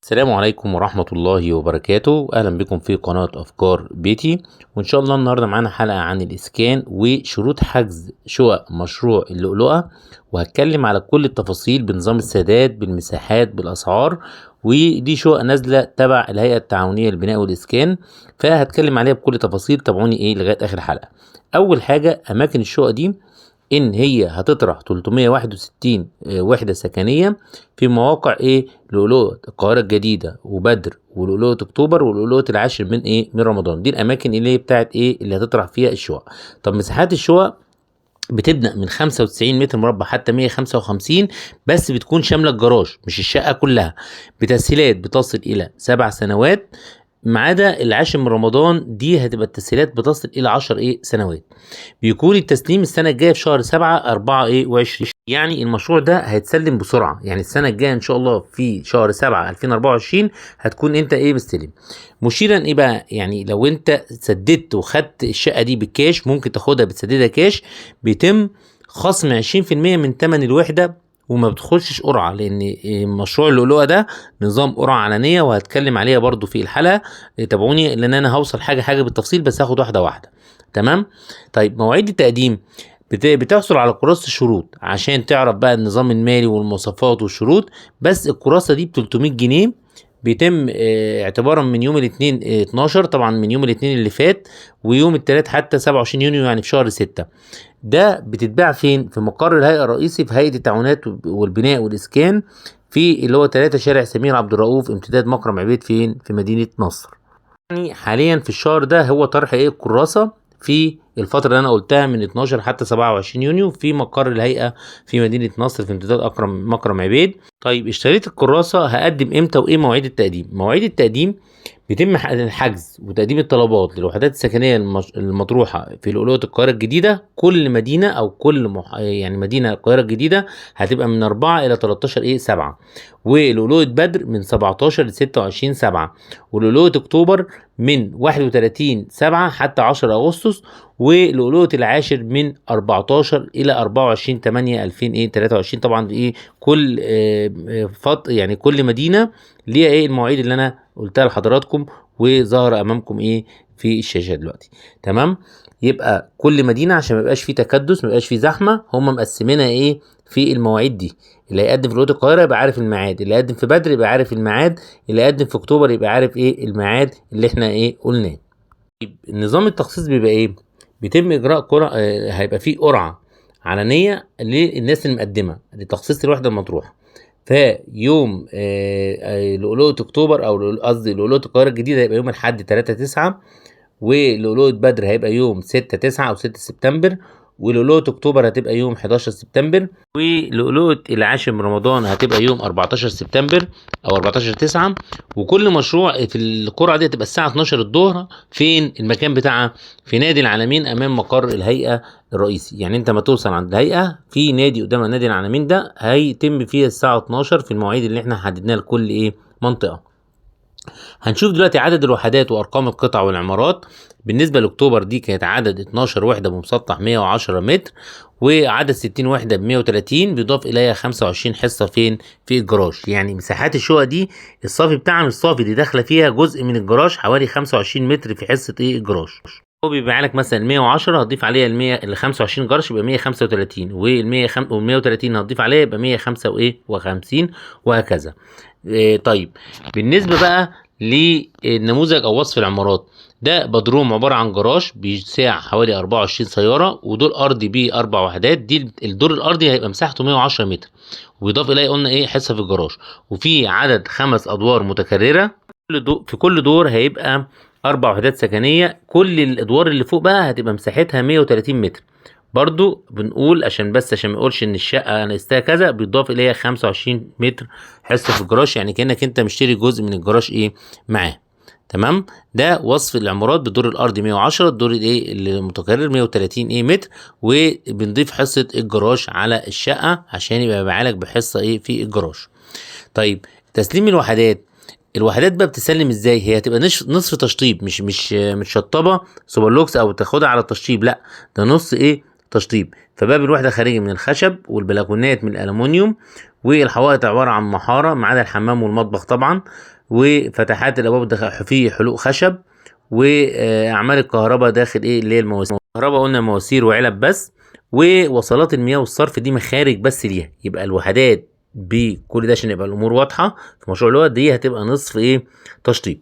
السلام عليكم ورحمة الله وبركاته. أهلا بكم في قناة أفكار بيتي، وإن شاء الله النهاردة معانا حلقة عن الإسكان وشروط حجز شقق مشروع اللؤلؤة، وهتكلم على كل التفاصيل بنظام السداد بالمساحات بالأسعار. ودي شقق نازلة تبع الهيئة التعاونية للبناء والإسكان، فهتكلم عليها بكل تفاصيل. تابعوني لغاية آخر الحلقة. أول حاجة أماكن الشقق دي ان هي هتطرح 361 وحدة سكنية في مواقع لؤلؤة القاهرة الجديدة وبدر ولؤلؤة اكتوبر ولؤلؤة العاشر من رمضان. دي الاماكن اللي هي بتاعت اللي هتطرح فيها الشقق. طب مساحات الشقق بتبدأ من 95 متر مربع حتى 155، بس بتكون شاملة الجراج مش الشقة كلها، بتسهيلات بتصل إلى 7 سنوات، ما عدا العاشر من رمضان دي هتبقى التسهيلات بتصل إلى 10 سنوات. بيكون التسليم السنة الجاية في شهر 7/4/20. يعني المشروع ده هيتسلم بسرعة، يعني السنة الجاية إن شاء الله في شهر 7/2024 هتكون أنت مستلم. مشيرا بقى، يعني لو أنت سددت وخدت الشقة دي بالكاش ممكن تاخدها بتسددها كاش، بيتم خصم 20% من تمن الوحدة، وما بتخشش قرعة، لأن مشروع اللؤلؤة ده نظام قرعة علنية، وهتكلم عليها برضو في الحلقة. تابعوني لأن أنا هوصل حاجة بالتفصيل، بس هاخد واحدة واحدة. تمام. طيب مواعيد التقديم، بتحصل على كراسة الشروط عشان تعرف بقى النظام المالي والمواصفات والشروط. بس الكراسة دي ب 300 جنيه، بيتم اعتبارا من يوم الاثنين 12، طبعا من يوم الاثنين اللي فات، ويوم الثلاث حتى 27 يونيو يعني في شهر 6. ده بتتباع فين؟ في مقر الهيئة الرئيسي في هيئة التعاونات والبناء والإسكان، في اللي هو 3 شارع سمير عبد الرؤوف امتداد مكرم عبيد، فين؟ في مدينة نصر. يعني حاليا في الشهر ده هو طرح الكراسة في الفترة اللي أنا قلتها من 12 حتى 27 يونيو في مقر الهيئة في مدينة نصر في امتداد مكرم عبيد. طيب اشتريت الكراسة، هقدم امتى وإيه مواعيد التقديم؟ مواعيد التقديم بيتم الحجز وتقديم الطلبات للوحدات السكنية المطروحة في لؤلؤة القاهرة الجديدة. كل مدينة أو يعني مدينة القاهرة الجديدة هتبقى من 4 إلى 13 7، ولؤلؤة بدر من 17 ل 26/7، ولؤلؤة أكتوبر من 31/7 حتى 10 أغسطس، ولؤلؤة العاشر من 14 إلى 24/8/2023. طبعا كل يعني كل مدينة ليها المواعيد اللي أنا قلتها لحضراتكم وظهر امامكم في الشاشه دلوقتي. تمام. يبقى كل مدينه عشان ما يبقاش فيه تكدس، ما يبقاش فيه زحمه، هم مقسمينها في المواعيد دي. اللي هيقدم في لؤلؤة القاهره يبقى عارف الميعاد، اللي هيقدم في بدر يبقى عارف الميعاد، اللي هيقدم في اكتوبر يبقى عارف الميعاد اللي احنا قلناه. نظام التخصيص بيبقى بيتم اجراء قرعه، هيبقى فيه قرعه علنيه للناس المقدمه لتخصيص الوحده المطروحه. فيوم لؤلؤة اكتوبر او قصدي لؤلؤة القاهرة الجديدة هيبقى يوم الاحد 3/9، ولؤلؤة بدر هيبقى يوم 6/9 او 6 سبتمبر، ولؤلؤة اكتوبر هتبقى يوم 11 سبتمبر، ولؤلؤة العاشر من رمضان هتبقى يوم 14 سبتمبر او 14/9. وكل مشروع في القرعة دي هتبقى الساعة 12 الظهر. فين المكان بتاعها؟ في نادي العالمين امام مقر الهيئة الرئيسي. يعني انت ما توصل عند الهيئة في نادي قدام نادي العالمين، ده هيتم فيه الساعة 12 في المواعيد اللي احنا حددناها لكل منطقة. هنشوف دلوقتي عدد الوحدات وارقام القطع والعمارات. بالنسبه لاكتوبر دي كانت عدد 12 وحده بمسطح 110 متر، وعدد 60 وحده ب 130، بيضاف اليها 25 حصه في الجراج. يعني مساحات الشقق دي الصافي بتاعها مش صافي، دي داخله فيها جزء من الجراج حوالي 25 متر في حصه الجراج. هو بيبيع لك مثلا 110 هتضيف عليها ال 25 جرش يبقى 135، وال 130 هتضيف عليها يبقى 155 وهكذا. طيب بالنسبه بقى لنموذج او وصف العمارات، ده بدروم عباره عن جراج بيساع حوالي 24 سياره، ودور ارضي بيه 4 وحدات. دي الدور الارضي هيبقى مساحته 110 متر، ويضاف اليه قلنا حصه في الجراج، وفي عدد 5 ادوار متكرره. في كل دور هيبقى 4 وحدات سكنيه. كل الادوار اللي فوق بقى هتبقى مساحتها 130 متر. برضو بنقول عشان ما يقولش ان الشقه انا قستها كذا، بيضاف اليها 25 متر حصه في الجراج، يعني كانك انت مشتري جزء من الجراج معاه. تمام. ده وصف العمارات. بالدور الارضي 110، الدور المتكرر 130 متر، وبنضيف حصه الجراج على الشقه عشان يبقى مبيعلك بحصه في الجراج. طيب تسليم الوحدات بقى بتسلم ازاي؟ هي هتبقى نصف تشطيب، مش شطبه سوبر لوكس او تاخدها على التشطيب، لا ده نص تشطيب. فباب الوحده خارجي من الخشب، والبلكونات من الالومنيوم، والحوائط عباره عن محاره ما عدا الحمام والمطبخ طبعا، وفتحات الابواب فيه حلوق خشب، واعمال الكهرباء داخل ايه اللي هي المواسير. الكهرباء قلنا مواسير وعلب بس، ووصلات المياه والصرف دي مخارج بس ليها. يبقى الوحدات بكل ده عشان يبقى الامور واضحه في مشروع اللي هو دي هتبقى نصف ايه تشطيب.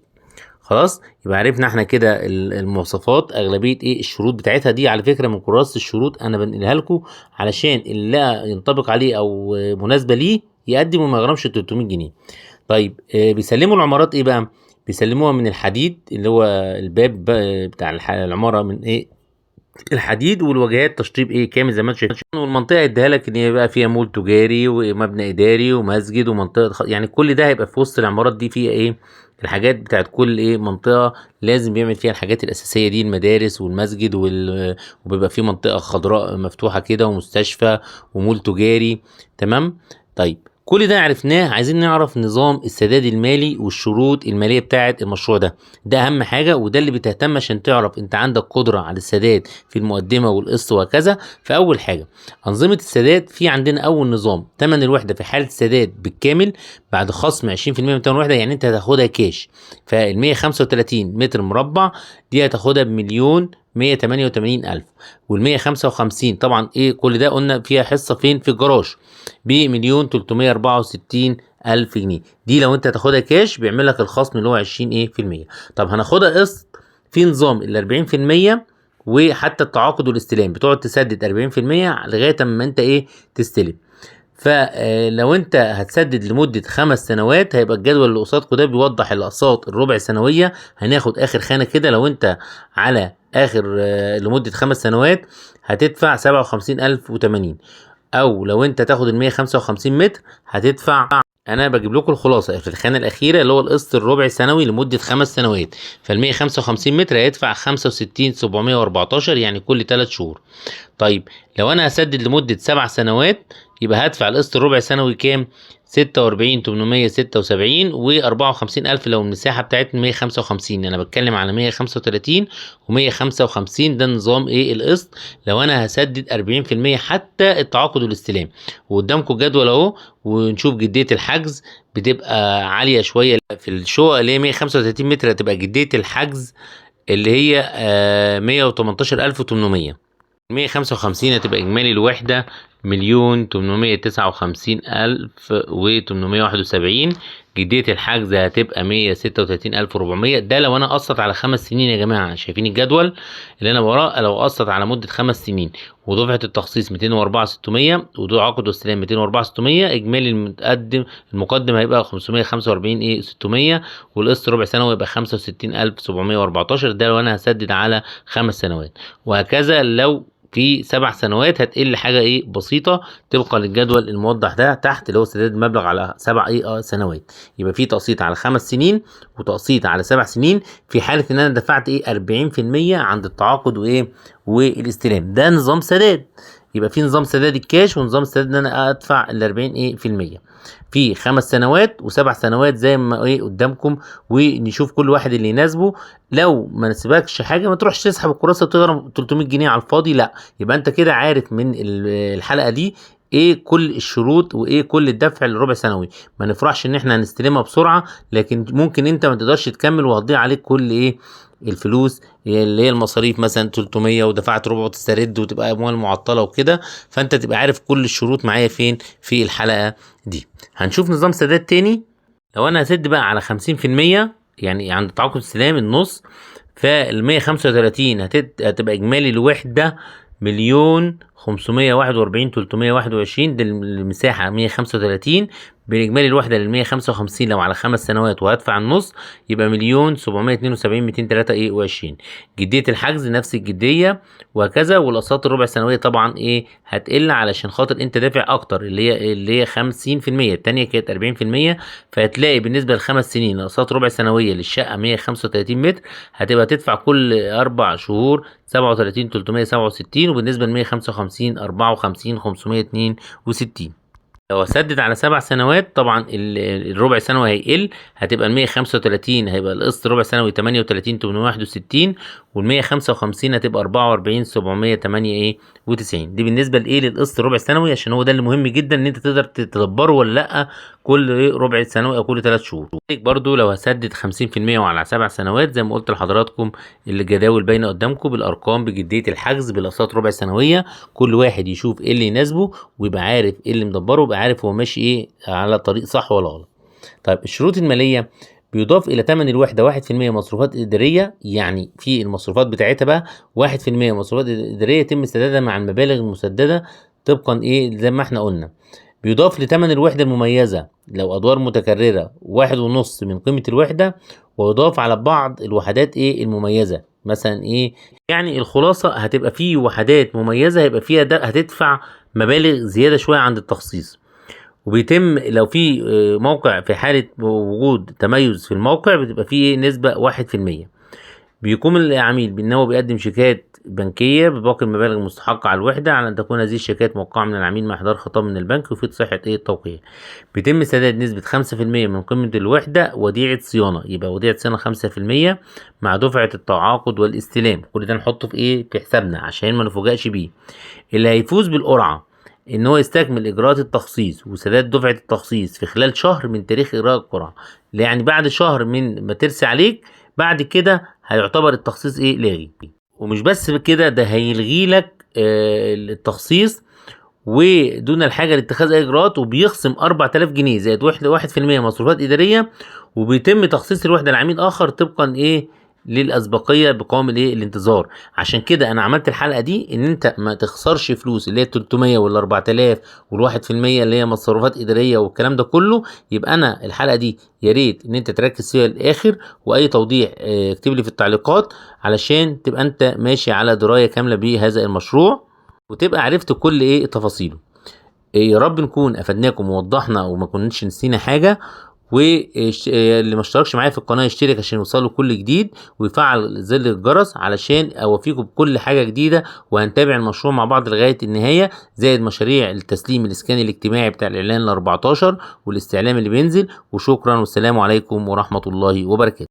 خلاص، يبقى عرفنا احنا كده المواصفات، اغلبيه ايه الشروط بتاعتها دي. على فكره من كراسه الشروط انا بنقلها لكم علشان اللي لا ينطبق عليه او مناسبه ليه يقدم وما يغرمش 300 جنيه. طيب بيسلموا العمارات ايه بقى؟ بيسلموها من الحديد اللي هو الباب بتاع العماره من ايه الحديد، والواجهات تشطيب ايه كامل زي ما انت شايف. والمنطقه اديها لك ان يبقى فيها مول تجاري ومبنى اداري ومسجد ومنطقه يعني كل ده هيبقى في وسط العمارات دي فيها ايه الحاجات بتاعت كل ايه منطقه لازم بيعمل فيها الحاجات الاساسيه دي، المدارس والمسجد وبيبقى فيه منطقه خضراء مفتوحه كده ومستشفى ومول تجاري. تمام. طيب كل ده عرفناه، عايزين نعرف نظام السداد المالي والشروط الماليه بتاعه المشروع ده. ده اهم حاجه، وده اللي بتهتم عشان تعرف انت عندك قدره على السداد في المقدمه والقسط وهكذا. فاول حاجه انظمه السداد، في عندنا اول نظام ثمن الوحده في حاله السداد بالكامل بعد خصم 20% من ثمن الوحده، يعني انت هتاخدها كاش. فال 135 متر مربع دي هتاخدها بمليون 188,000، وال 155 طبعا ايه كل ده قلنا فيها حصه فين في الجراج بمليون 364,000 جنيه. دي لو انت تاخدها كاش بيعمل لك الخصم اللي هو 20 ايه في المية. طب هناخدها قسط في نظام ال 40%، وحتى التعاقد والاستلام بتقعد تسدد 40% لغايه اما انت ايه تستلم. فلو انت هتسدد لمدة 5 سنوات هيبقى الجدول اللي قصادكم ده بيوضح الاقساط الربع سنوية. هناخد اخر خانة كده، لو انت على اخر لمدة 5 سنوات هتدفع 57,080، او لو انت تاخد ال 155 متر هتدفع. انا بجيب لكم الخلاصه في الخانه الاخيره اللي هو القسط الربع سنوي لمده 5 سنوات. فال 155 متر هيدفع 65,714 يعني كل 3 شهور. طيب لو انا هسدد لمدة 7 سنوات يبقى هدفع القسط الربع سنوي كام؟ 46,876 و54,000 لو المساحة بتاعتنا 155. انا بتكلم على 135 و155 ده نظام ايه القسط لو انا هسدد 40% حتى التعاقد والاستلام. وقدامكم جدول اهو، ونشوف جدية الحجز بتبقى عالية شوية في الشقق اللي هي 135 متر، هتبقى جدية الحجز اللي هي 118,800. 155 هتبقى إجمالي الوحدة مليون 859,871. جدية الحجز هتبقى 136,400. ده لو أنا قسط على 5 سنين يا جماعة. شايفين الجدول اللي أنا وراه؟ لو قسط على مدة 5 سنين ودفعة التخصيص 204,600 وعقد واستلام 204,600، إجمالي المقدم هيبقى 545 إيه 600، والقسط ربع سنوي يبقى 65,714. ده لو أنا هسدد على 5 سنوات. وهكذا لو في 7 سنوات هتقل حاجة ايه بسيطة طبقا للجدول الموضح ده تحت اللي هو سداد المبلغ على 7 سنوات. يبقى في تقسيط على 5 سنين وتقسيط على 7 سنين في حالة ان انا دفعت ايه 40% عند التعاقد وايه والاستلام. ده نظام سداد. يبقى في نظام سداد الكاش ونظام سداد ان انا ادفع ال 40 ايه في المية في 5 سنوات و7 سنوات زي ما ايه قدامكم، ونشوف كل واحد اللي يناسبه. لو ما نسيبكش حاجه ما تروحش تسحب الكراسه وتغرم 300 جنيه على الفاضي، لا. يبقى انت كده عارف من الحلقه دي ايه كل الشروط وايه كل الدفع الربع سنوي. ما نفرحش ان احنا هنستلمها بسرعه، لكن ممكن انت ما تقدرش تكمل وهتضيع عليك كل ايه الفلوس اللي هي المصاريف مثلا 300 ودفعت ربع وتسترد وتبقى اموال معطله وكده. فانت تبقى عارف كل الشروط معايا فين في الحلقه دي. هنشوف نظام سداد تاني. لو انا هسد بقى على 50% يعني عند تعاقد استلام النص، فال 135 هتبقى اجمالي الوحده مليون 541,321. دي المساحه 135 بالاجمالي الوحده لل 155 لو على 5 سنوات وهدفع النص يبقى مليون 772,223. جديه الحجز نفس الجديه وهكذا. والاقساط الربع سنويه طبعا ايه هتقل علشان خاطر انت دافع اكتر اللي هي 50%، الثانيه كانت 40%. فهتلاقي بالنسبه ل5 سنين اقساط ربع سنويه للشقه 135 متر هتبقى تدفع كل 4 شهور 37,367، وبالنسبه ل 155 54,562. لو هسدد على 7 سنوات طبعا الربع سنوي هيقل، هتبقى ال 135 هيبقى القسط ربع سنوي 38,861، وال 155 هتبقى 44,798. دي بالنسبه للقسط ربع سنوي، عشان هو ده اللي مهم جدا ان انت تقدر تدبره ولا لا كل ربع سنوي او كل 3 شهور. برضو لو هسدد 50% وعلى 7 سنوات زي ما قلت لحضراتكم، الجداول باينه قدامكم بالارقام بجديه الحجز بالاقساط ربع سنويه، كل واحد يشوف ايه اللي يناسبه ويبقى عارف ايه اللي مدبره ويبقى عارف هو ماشي ايه على طريق صح ولا غلط. طيب الشروط الماليه، بيضاف الى ثمن الوحده 1% مصروفات اداريه، يعني في المصروفات بتاعتها بقى 1% مصروفات اداريه يتم سدادها مع المبالغ المسدده طبقا ايه زي ما احنا قلنا. بيضاف لثمن الوحده المميزه لو ادوار متكرره 1.5 من قيمه الوحده، ويضاف على بعض الوحدات ايه المميزه. مثلا ايه يعني الخلاصه، هتبقى في وحدات مميزه هيبقى فيها ده هتدفع مبالغ زياده شويه عند التخصيص. وبيتم لو في موقع في حالة وجود تميز في الموقع بتبقى فيه نسبة 1%. بيقوم العميل بأنه هو بيقدم شيكات بنكية بباقي المبالغ المستحقة على الوحدة، على أن تكون هذه الشيكات موقعة من العميل مع إحضار خطاب من البنك وفي صحة التوقيع. بيتم سداد نسبة 5% من قيمة الوحدة وديعة صيانة، يبقى وديعة صيانة 5% مع دفعة التعاقد والاستلام. كل ده نحطه في حسابنا عشان ما نفوجئش بيه. اللي هيفوز بالقرعة ان هو يستكمل اجراءات التخصيص وسداد دفعة التخصيص في خلال شهر من تاريخ اجراء القرعة، يعني بعد شهر من ما ترسي عليك، بعد كده هيعتبر التخصيص لاغي. ومش بس كده، ده هيلغي لك التخصيص ودون الحاجة لاتخاذ اي اجراءات، وبيخصم 4000 جنيه زائد 1% مصروفات ادارية، وبيتم تخصيص الوحدة لعميل اخر طبقا للاسبقيه بقوام الانتظار. عشان كده انا عملت الحلقه دي ان انت ما تخسرش فلوس اللي هي 300 ولا 4000 وال1% اللي هي مصروفات اداريه والكلام ده كله. يبقى انا الحلقه دي يا ريت ان انت تركز فيها للاخر، واي توضيح اكتب لي في التعليقات علشان تبقى انت ماشي على درايه كامله بهذا المشروع وتبقى عرفت كل تفاصيله. يا رب نكون افدناكم ووضحنا وما كناش نسينا حاجه. واللي ما اشتركش معايا في القناه يشترك عشان يوصله كل جديد، ويفعل زر الجرس علشان اوفيكم بكل حاجه جديده. وهنتابع المشروع مع بعض لغايه النهايه، زائد مشاريع التسليم الاسكان الاجتماعي بتاع الاعلان ال14 والاستعلام اللي بينزل. وشكرا والسلام عليكم ورحمه الله وبركاته.